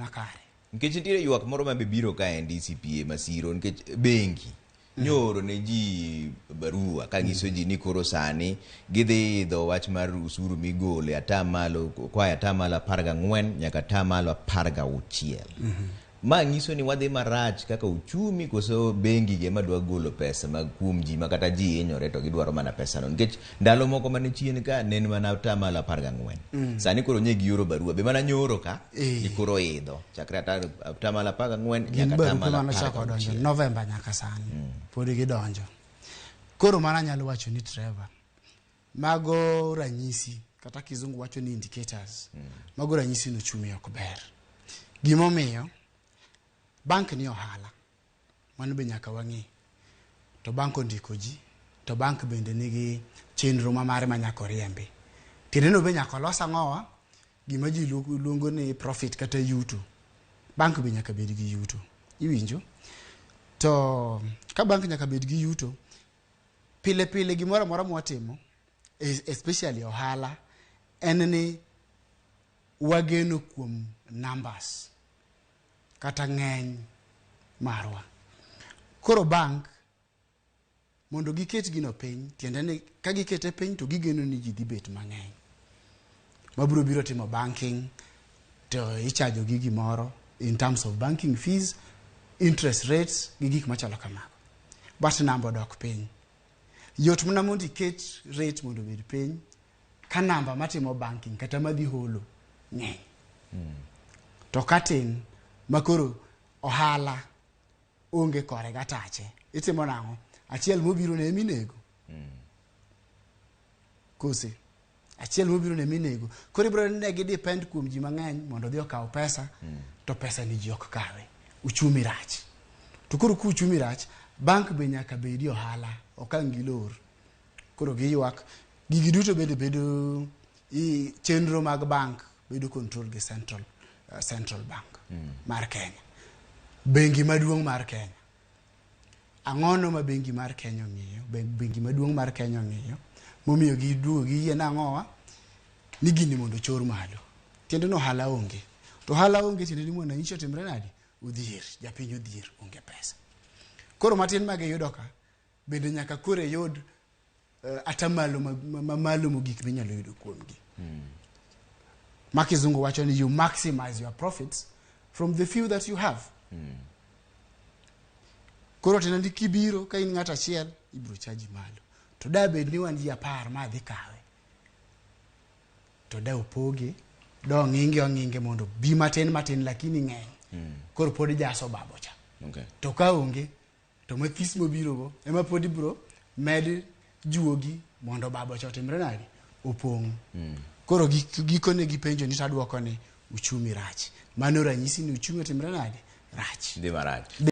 nakare. Nikech nitiere ywak moro ma biro ka en DCPA Masiro nikech bengi nyoro ne ji barua ka nyiso ji ni koro sani gidhi idho wach mar usuru migole atamalo kwa atamalo 14 nyaka atamalo 16. Ma nyiso ni wadhi marach kaka uchumi koso bengi ge madwa golo pesa mag kuom ji makata ji hinyore to gidwaro mana pesa no nikech ndalo moko mane chien ka nen mana atamalo 14. Sani koro nye gioro barua be mana nyoro ka ikoro idho chakre atamalo 14 nyaka atamalo 16 November nyaka sani podi gidonjo. Koro mana nyalo wacho ni Trevor mago ranyisi kata kizungu wacho ni indicators mago ranyisi no chumi ok ber. Gimomiyo bank ni ohala mano be nyaka wang'i to bank ondiko ji to bank bende nigi chenro mare manyako riembi tineno be nyaka los ang'owa gima ji luongo ni profit kata yuto. Bank be nyaka bed gi yuto iwinjo to ka bank nyaka bed gi yuto pile pile gimoro amora mwatimo especially ohala en ni wageno kuom numbers kata ng'eny marwa. Koro bank mondo giket gino piny tiende ni ka gikete piny to gigeno ni ji dhi bet mang'eny mabiro biro timo banking to ichajo gi gimoro in terms of banking fees, interest rates gi gik machalo kamago, but namba dok piny. Yot mana mondo iket rate mondo bed piny ka namba matimo banking kata madhi holo ng'eny. To katin makoro ohala onge kore gatache itimo nang'o achiel mobiro ne minego kose achiel mobiro ne minego koro ibro ne gi depend kuom ji mang'eny mondo dhi okaw pesa to pesa ni ji ok kawe uchumi rach. To koro ku uchumi rach bank be nyaka bedi ohala okangilor koro giywak gigi duto bedo i chenro mag bank bedo control gi central bank mar Kenya. Bengi maduong' mar Kenya ang'ono ma bengi mar Kenya ng'iyo bengi maduong' mar Kenya ng'iyo momiyo giduogi yie nang'owa ni gini mondo chor malo tiende no hala onge to hala onge tiende ni mwana nyicho timre nadi udhier japiny udhier onge pesa. Koro matin mage yudo ka bende nyaka kore yod atamalo mamalo mogik minyalo yudo kuomgi. Makizungu wacho ni you maximize your profits from the few that you have. Koro tena ndi kibiro ka in ng'ata achiel ibro chaji malo to da bed ni wan ji 10 ma dhi kawe to da opoge do ng'inge mondo bi matin lakini ng'eny koro pod jaso babo cha. To ka onge to mathis mobiro go ema pod ibro med juogi mondo babo cha timre nadi opong'. Koro gikone gipenjo ni tadwoko ni uchumi rach. Mano ranyisi ni uchumi timre nadi rach. Di marach.